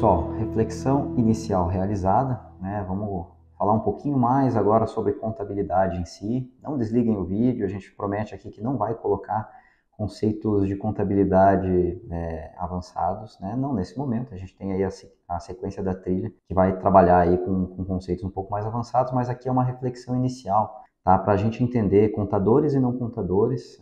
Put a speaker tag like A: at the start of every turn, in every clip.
A: pessoal, reflexão inicial realizada, né? Vamos falar um pouquinho mais agora sobre contabilidade em si. Não desliguem o vídeo, a gente promete aqui que não vai colocar conceitos de contabilidade avançados, né? Não nesse momento, a gente tem aí a sequência da trilha que vai trabalhar aí com conceitos um pouco mais avançados, mas aqui é uma reflexão inicial, tá? Para a gente entender contadores e não contadores,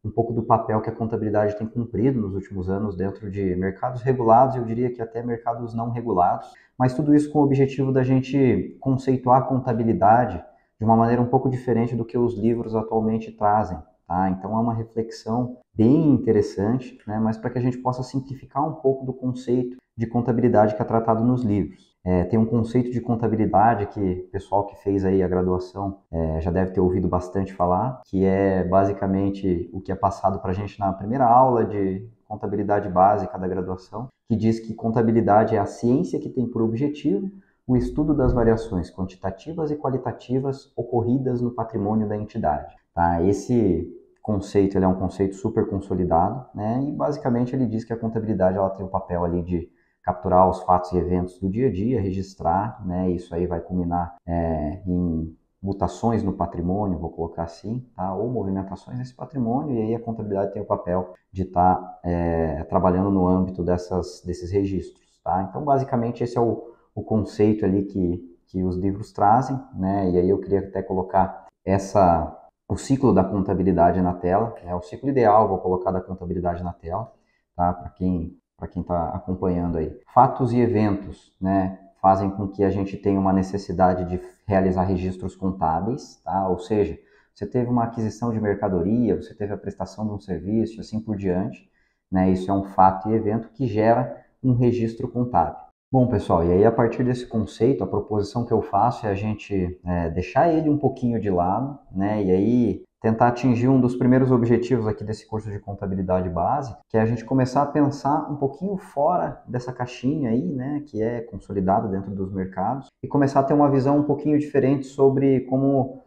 A: um pouco do papel que a contabilidade tem cumprido nos últimos anos dentro de mercados regulados, eu diria que até mercados não regulados, mas tudo isso com o objetivo da gente conceituar a contabilidade de uma maneira um pouco diferente do que os livros atualmente trazem, tá? Então é uma reflexão bem interessante, né? Mas para que a gente possa simplificar um pouco do conceito de contabilidade que é tratado nos livros. Tem um conceito de contabilidade que o pessoal que fez aí a graduação já deve ter ouvido bastante falar, que é basicamente o que é passado para a gente na primeira aula de contabilidade básica da graduação, que diz que contabilidade é a ciência que tem por objetivo o estudo das variações quantitativas e qualitativas ocorridas no patrimônio da entidade. Tá? Esse conceito ele é um conceito super consolidado, né? E basicamente ele diz que a contabilidade ela tem o papel ali de capturar os fatos e eventos do dia a dia, registrar, né? Isso aí vai culminar em mutações no patrimônio, vou colocar assim, tá? Ou movimentações nesse patrimônio, e aí a contabilidade tem o papel de estar trabalhando no âmbito desses registros, tá? Então, basicamente, esse é o conceito ali que os livros trazem, né? E aí eu queria até colocar o ciclo da contabilidade na tela, o ciclo ideal, vou colocar da contabilidade na tela, tá? Para quem está acompanhando aí. Fatos e eventos, né, fazem com que a gente tenha uma necessidade de realizar registros contábeis, tá? Ou seja, você teve uma aquisição de mercadoria, você teve a prestação de um serviço, e assim por diante, né? Isso é um fato e evento que gera um registro contábil. Bom, pessoal, e aí a partir desse conceito, a proposição que eu faço é a gente deixar ele um pouquinho de lado, né? E aí tentar atingir um dos primeiros objetivos aqui desse curso de contabilidade base, que é a gente começar a pensar um pouquinho fora dessa caixinha aí, né, que é consolidada dentro dos mercados, e começar a ter uma visão um pouquinho diferente sobre como,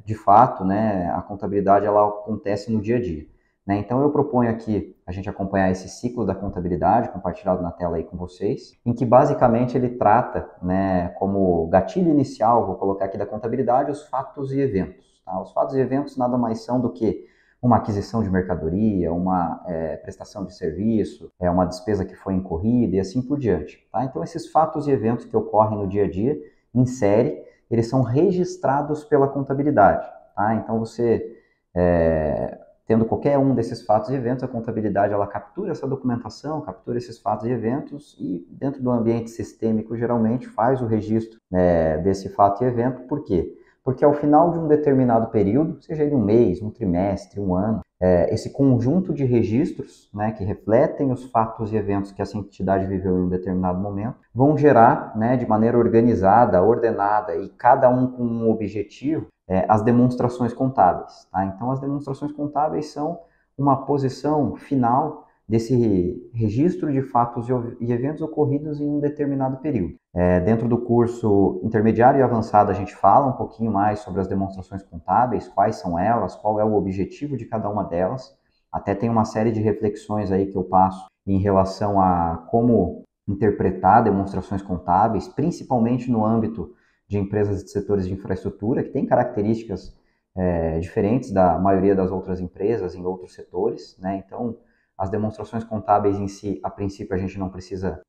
A: de fato, né, a contabilidade ela acontece no dia a dia. Né? Então eu proponho aqui a gente acompanhar esse ciclo da contabilidade, compartilhado na tela aí com vocês, em que basicamente ele trata, né, como gatilho inicial, vou colocar aqui da contabilidade, os fatos e eventos. Tá? Os fatos e eventos nada mais são do que uma aquisição de mercadoria, uma prestação de serviço, uma despesa que foi incorrida e assim por diante. Tá? Então esses fatos e eventos que ocorrem no dia a dia, em série, eles são registrados pela contabilidade. Tá? Então você... tendo qualquer um desses fatos e eventos, a contabilidade ela captura essa documentação, captura esses fatos e eventos e dentro do ambiente sistêmico geralmente faz o registro desse fato e evento. Por quê? Porque ao final de um determinado período, seja ele um mês, um trimestre, um ano, esse conjunto de registros, né, que refletem os fatos e eventos que essa entidade viveu em um determinado momento, vão gerar, né, de maneira organizada, ordenada e cada um com um objetivo, as demonstrações contábeis. Tá? Então, as demonstrações contábeis são uma posição final desse registro de fatos e eventos ocorridos em um determinado período. Dentro do curso intermediário e avançado, a gente fala um pouquinho mais sobre as demonstrações contábeis, quais são elas, qual é o objetivo de cada uma delas. Até tem uma série de reflexões aí que eu passo em relação a como interpretar demonstrações contábeis, principalmente no âmbito de empresas de setores de infraestrutura, que têm características diferentes da maioria das outras empresas em outros setores, né? Então, as demonstrações contábeis em si, a princípio, a gente não precisa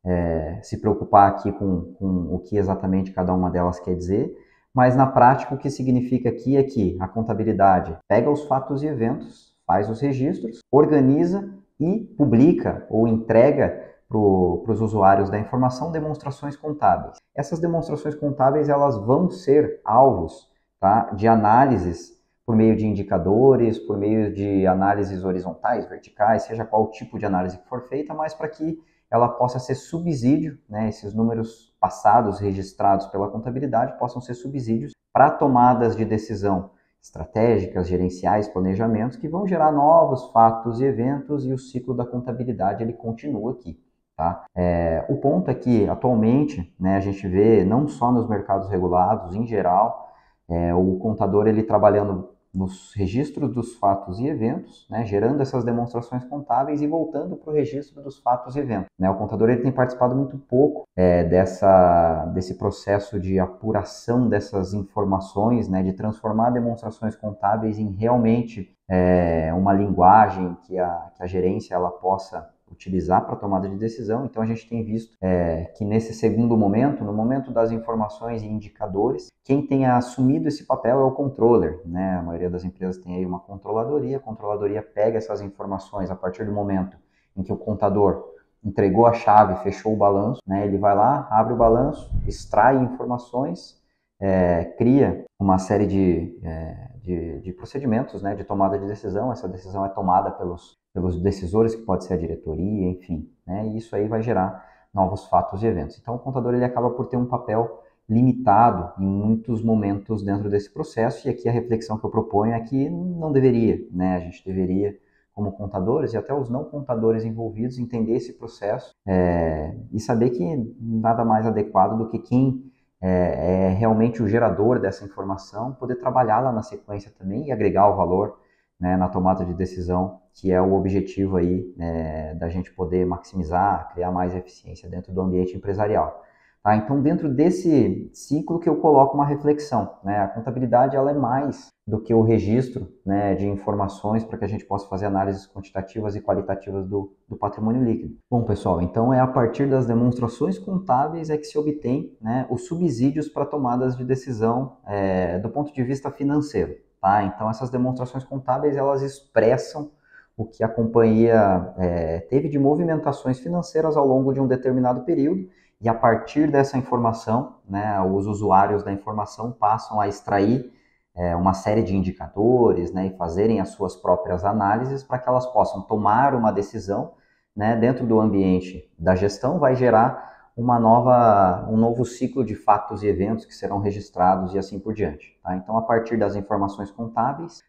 A: se preocupar aqui com o que exatamente cada uma delas quer dizer, mas na prática o que significa aqui é que a contabilidade pega os fatos e eventos, faz os registros, organiza e publica ou entrega para os usuários da informação demonstrações contábeis. Essas demonstrações contábeis elas vão ser alvos, tá, de análises por meio de indicadores, por meio de análises horizontais, verticais, seja qual tipo de análise que for feita, mas para que ela possa ser subsídio, né, esses números passados registrados pela contabilidade possam ser subsídios para tomadas de decisão estratégicas, gerenciais, planejamentos que vão gerar novos fatos e eventos e o ciclo da contabilidade ele continua aqui. Tá? O ponto é que, atualmente, né, a gente vê, não só nos mercados regulados, em geral, o contador ele trabalhando nos registros dos fatos e eventos, né, gerando essas demonstrações contábeis e voltando para o registro dos fatos e eventos. Né? O contador ele tem participado muito pouco desse processo de apuração dessas informações, né, de transformar demonstrações contábeis em realmente uma linguagem que a gerência ela possa utilizar para tomada de decisão. Então a gente tem visto que nesse segundo momento, no momento das informações e indicadores, quem tem assumido esse papel é o controller, né? A maioria das empresas tem aí uma controladoria, a controladoria pega essas informações a partir do momento em que o contador entregou a chave, fechou o balanço, né? Ele vai lá, abre o balanço, extrai informações, cria uma série de procedimentos, né, de tomada de decisão. Essa decisão é tomada pelos decisores, que pode ser a diretoria, enfim, né, e isso aí vai gerar novos fatos e eventos. Então, o contador ele acaba por ter um papel limitado em muitos momentos dentro desse processo, e aqui a reflexão que eu proponho é que não deveria, né, a gente deveria, como contadores e até os não contadores envolvidos, entender esse processo e saber que nada mais adequado do que quem é realmente o gerador dessa informação, poder trabalhá-la na sequência também e agregar o valor, né, na tomada de decisão, que é o objetivo aí da gente poder maximizar, criar mais eficiência dentro do ambiente empresarial. Tá? Então, dentro desse ciclo que eu coloco uma reflexão, né? A contabilidade ela é mais do que o registro, né, de informações para que a gente possa fazer análises quantitativas e qualitativas do patrimônio líquido. Bom, pessoal, então é a partir das demonstrações contábeis que se obtém, né, os subsídios para tomadas de decisão do ponto de vista financeiro. Tá? Então, essas demonstrações contábeis elas expressam o que a companhia teve de movimentações financeiras ao longo de um determinado período, e a partir dessa informação, né, os usuários da informação passam a extrair uma série de indicadores, né, e fazerem as suas próprias análises para que elas possam tomar uma decisão, né, dentro do ambiente da gestão, vai gerar um novo ciclo de fatos e eventos que serão registrados e assim por diante. Tá? Então, a partir das informações contábeis,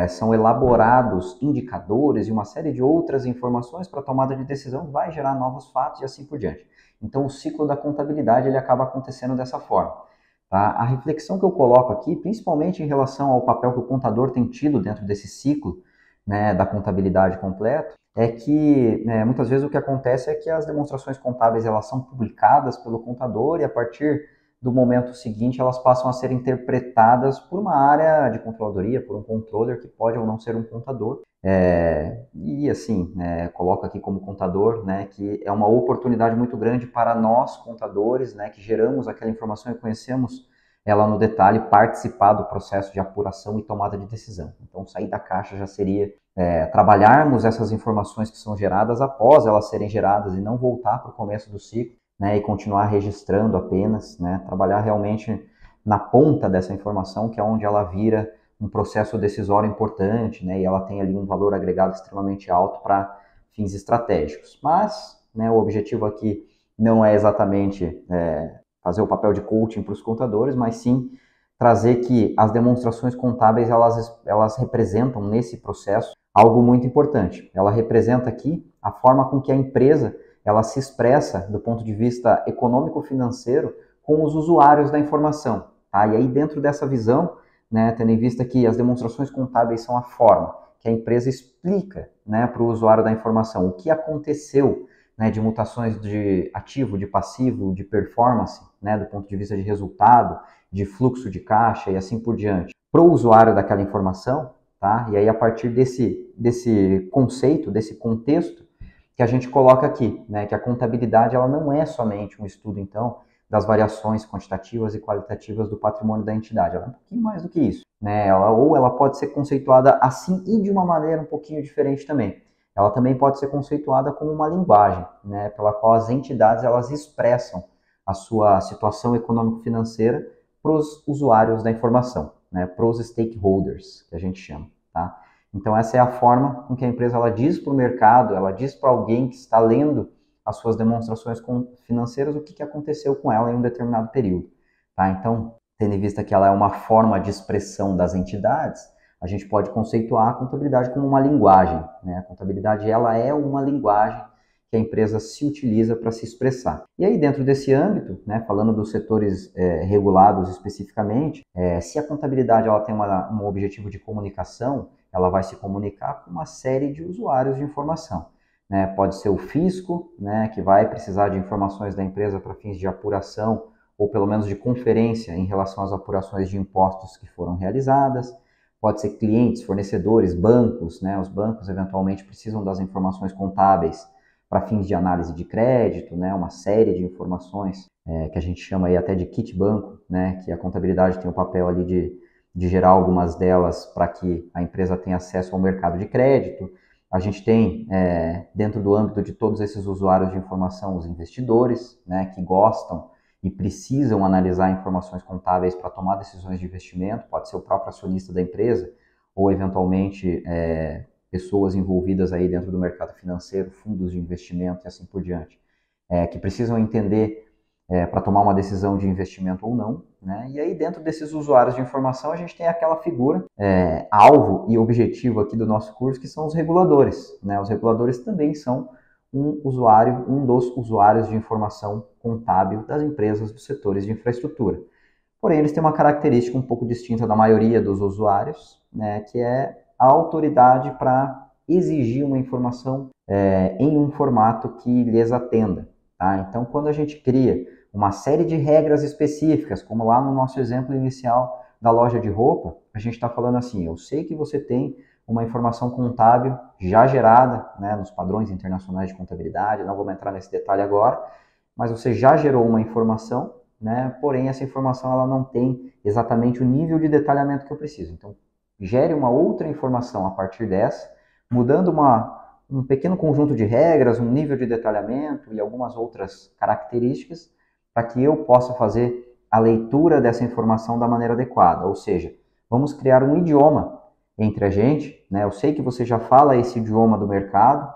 A: são elaborados indicadores e uma série de outras informações para a tomada de decisão, vai gerar novos fatos e assim por diante. Então, o ciclo da contabilidade ele acaba acontecendo dessa forma. Tá? A reflexão que eu coloco aqui, principalmente em relação ao papel que o contador tem tido dentro desse ciclo, né, da contabilidade completo, é que muitas vezes o que acontece é que as demonstrações contábeis elas são publicadas pelo contador e a partir do momento seguinte elas passam a ser interpretadas por uma área de controladoria, por um controller que pode ou não ser um contador. E assim, coloco aqui como contador, né, que é uma oportunidade muito grande para nós contadores, né, que geramos aquela informação e conhecemos ela no detalhe, participar do processo de apuração e tomada de decisão. Então, sair da caixa já seria trabalharmos essas informações que são geradas após elas serem geradas e não voltar para o começo do ciclo, né, e continuar registrando apenas, né, trabalhar realmente na ponta dessa informação, que é onde ela vira um processo decisório importante, né, e ela tem ali um valor agregado extremamente alto para fins estratégicos. Mas, né, o objetivo aqui não é exatamente fazer o papel de coaching para os contadores, mas sim trazer que as demonstrações contábeis elas representam nesse processo algo muito importante. Ela representa aqui a forma com que a empresa ela se expressa do ponto de vista econômico-financeiro com os usuários da informação. Tá? E aí dentro dessa visão, né, tendo em vista que as demonstrações contábeis são a forma que a empresa explica, né, para o usuário da informação o que aconteceu, né, de mutações de ativo, de passivo, de performance, né, do ponto de vista de resultado, de fluxo de caixa e assim por diante, para o usuário daquela informação, tá? E aí a partir desse conceito, desse contexto, que a gente coloca aqui, né, que a contabilidade ela não é somente um estudo, então, das variações quantitativas e qualitativas do patrimônio da entidade, ela é um pouquinho mais do que isso, né? Ela pode ser conceituada assim e de uma maneira um pouquinho diferente também. Ela também pode ser conceituada como uma linguagem, né, pela qual as entidades elas expressam a sua situação econômico-financeira para os usuários da informação, né, para os stakeholders, que a gente chama. Tá? Então, essa é a forma com que a empresa ela diz para o mercado, ela diz para alguém que está lendo as suas demonstrações financeiras o que aconteceu com ela em um determinado período. Tá? Então, tendo em vista que ela é uma forma de expressão das entidades, a gente pode conceituar a contabilidade como uma linguagem. Né? A contabilidade ela é uma linguagem que a empresa se utiliza para se expressar. E aí, dentro desse âmbito, né, falando dos setores regulados especificamente, se a contabilidade ela tem um objetivo de comunicação, ela vai se comunicar com uma série de usuários de informação. Né? Pode ser o fisco, né, que vai precisar de informações da empresa para fins de apuração, ou pelo menos de conferência em relação às apurações de impostos que foram realizadas. Pode ser clientes, fornecedores, bancos, né? Os bancos eventualmente precisam das informações contábeis para fins de análise de crédito, né, uma série de informações que a gente chama aí até de kit banco, né, que a contabilidade tem o papel ali de gerar algumas delas para que a empresa tenha acesso ao mercado de crédito. A gente tem, dentro do âmbito de todos esses usuários de informação, os investidores, né, que gostam e precisam analisar informações contábeis para tomar decisões de investimento, pode ser o próprio acionista da empresa, ou eventualmente pessoas envolvidas aí dentro do mercado financeiro, fundos de investimento e assim por diante, que precisam entender para tomar uma decisão de investimento ou não, né? E aí dentro desses usuários de informação a gente tem aquela figura alvo e objetivo aqui do nosso curso, que são os reguladores, né? Os reguladores também são um dos usuários de informação contábil das empresas dos setores de infraestrutura. Porém, eles têm uma característica um pouco distinta da maioria dos usuários, né, que é a autoridade para exigir uma informação em um formato que lhes atenda. Tá? Então, quando a gente cria uma série de regras específicas, como lá no nosso exemplo inicial da loja de roupa, a gente está falando assim, eu sei que você tem uma informação contábil já gerada, né, nos padrões internacionais de contabilidade, não vamos entrar nesse detalhe agora, mas você já gerou uma informação, né, porém essa informação ela não tem exatamente o nível de detalhamento que eu preciso. Então, gere uma outra informação a partir dessa, mudando um pequeno conjunto de regras, um nível de detalhamento e algumas outras características para que eu possa fazer a leitura dessa informação da maneira adequada. Ou seja, vamos criar um idioma entre a gente, né? Eu sei que você já fala esse idioma do mercado,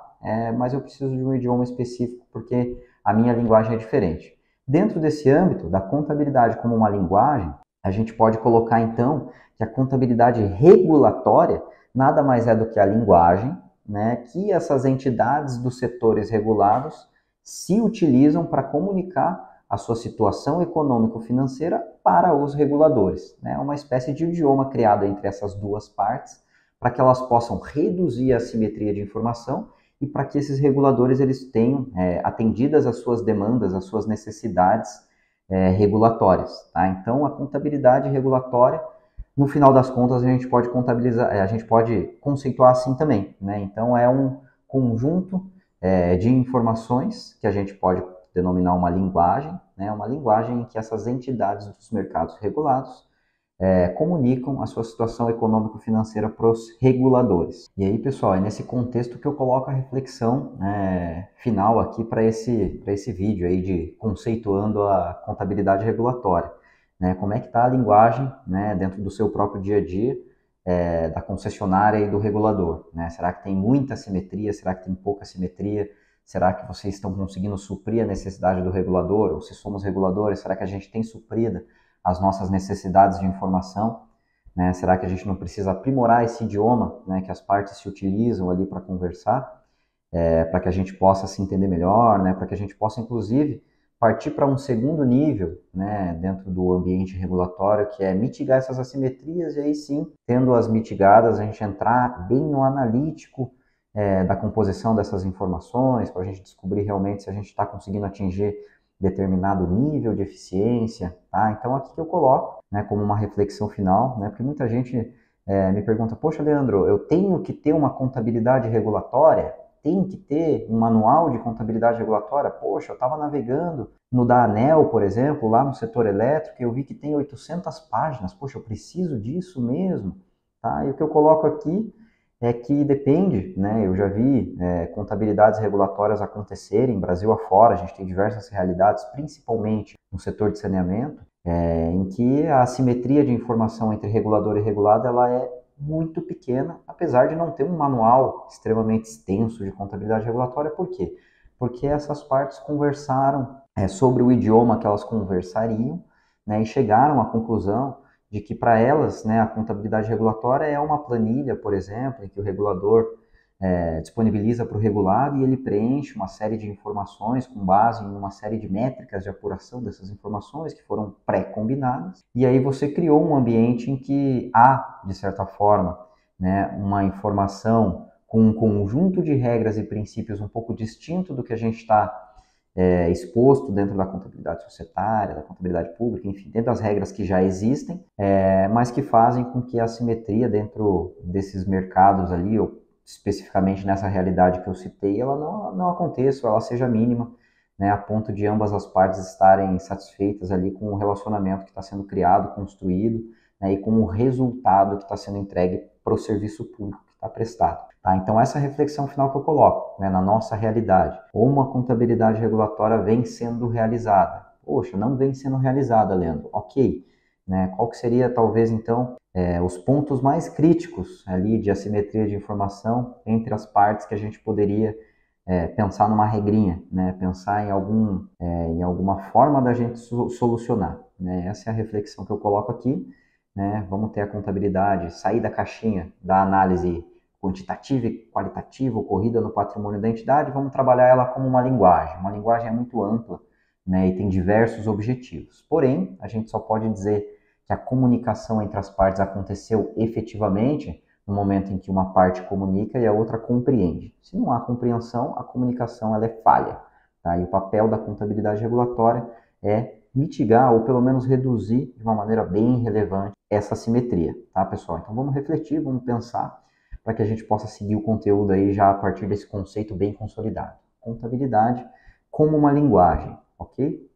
A: mas eu preciso de um idioma específico porque a minha linguagem é diferente. Dentro desse âmbito da contabilidade como uma linguagem, a gente pode colocar então que a contabilidade regulatória nada mais é do que a linguagem, né, que essas entidades dos setores regulados se utilizam para comunicar a sua situação econômico-financeira para os reguladores. É uma espécie de idioma criado entre essas duas partes para que elas possam reduzir a assimetria de informação e para que esses reguladores eles tenham atendidas as suas demandas, as suas necessidades regulatórias. Tá? Então, a contabilidade regulatória, no final das contas, a gente pode contabilizar, a gente pode conceituar assim também. Né? Então, é um conjunto de informações que a gente pode denominar uma linguagem, né? Uma linguagem em que essas entidades dos mercados regulados comunicam a sua situação econômico-financeira para os reguladores. E aí, pessoal, é nesse contexto que eu coloco a reflexão final aqui para esse vídeo aí de conceituando a contabilidade regulatória. Né? Como é que está a linguagem, né, dentro do seu próprio dia a dia, da concessionária e do regulador? Né? Será que tem muita simetria? Será que tem pouca simetria? Será que vocês estão conseguindo suprir a necessidade do regulador? Ou se somos reguladores, será que a gente tem suprido as nossas necessidades de informação? Né? Será que a gente não precisa aprimorar esse idioma, né, que as partes se utilizam ali para conversar, para que a gente possa se entender melhor, né, para que a gente possa, inclusive, partir para um segundo nível, né, dentro do ambiente regulatório, que é mitigar essas assimetrias, e aí sim, tendo-as mitigadas, a gente entrar bem no analítico da composição dessas informações, para a gente descobrir realmente se a gente está conseguindo atingir determinado nível de eficiência. Tá? Então, aqui que eu coloco, né, como uma reflexão final, né, porque muita gente me pergunta, poxa, Leandro, eu tenho que ter uma contabilidade regulatória? Tem que ter um manual de contabilidade regulatória? Poxa, eu estava navegando no da ANEEL, por exemplo, lá no setor elétrico, e eu vi que tem 800 páginas. Poxa, eu preciso disso mesmo? Tá? E o que eu coloco aqui é que depende, né? Eu já vi contabilidades regulatórias acontecerem Brasil afora, a gente tem diversas realidades, principalmente no setor de saneamento, em que a assimetria de informação entre regulador e regulado ela é muito pequena, apesar de não ter um manual extremamente extenso de contabilidade regulatória. Por quê? Porque essas partes conversaram sobre o idioma que elas conversariam, né, e chegaram à conclusão de que para elas, né, a contabilidade regulatória é uma planilha, por exemplo, em que o regulador disponibiliza para o regulado e ele preenche uma série de informações com base em uma série de métricas de apuração dessas informações que foram pré-combinadas. E aí você criou um ambiente em que há, de certa forma, né, uma informação com um conjunto de regras e princípios um pouco distinto do que a gente está exposto dentro da contabilidade societária, da contabilidade pública, enfim, dentro das regras que já existem, mas que fazem com que a assimetria dentro desses mercados ali, ou especificamente nessa realidade que eu citei, ela não aconteça, ou ela seja mínima, né, a ponto de ambas as partes estarem satisfeitas ali com o relacionamento que está sendo criado, construído, né, e com o resultado que está sendo entregue para o serviço público que está prestado. Tá? Então, essa é a reflexão final que eu coloco, né, na nossa realidade. Ou uma contabilidade regulatória vem sendo realizada? Poxa, não vem sendo realizada, Leandro. Ok. Né? Qual que seria, talvez, então, os pontos mais críticos ali de assimetria de informação entre as partes que a gente poderia pensar numa regrinha, né? Pensar em alguma forma da gente solucionar. Né? Essa é a reflexão que eu coloco aqui. Né? Vamos ter a contabilidade, sair da caixinha da análise quantitativa e qualitativa ocorrida no patrimônio da entidade, vamos trabalhar ela como uma linguagem. Uma linguagem é muito ampla, né, e tem diversos objetivos. Porém, a gente só pode dizer que a comunicação entre as partes aconteceu efetivamente no momento em que uma parte comunica e a outra compreende. Se não há compreensão, a comunicação ela é falha. Tá? E o papel da contabilidade regulatória é mitigar ou pelo menos reduzir de uma maneira bem relevante essa assimetria, tá, pessoal? Então vamos refletir, vamos pensar para que a gente possa seguir o conteúdo aí já a partir desse conceito bem consolidado. Contabilidade como uma linguagem, ok?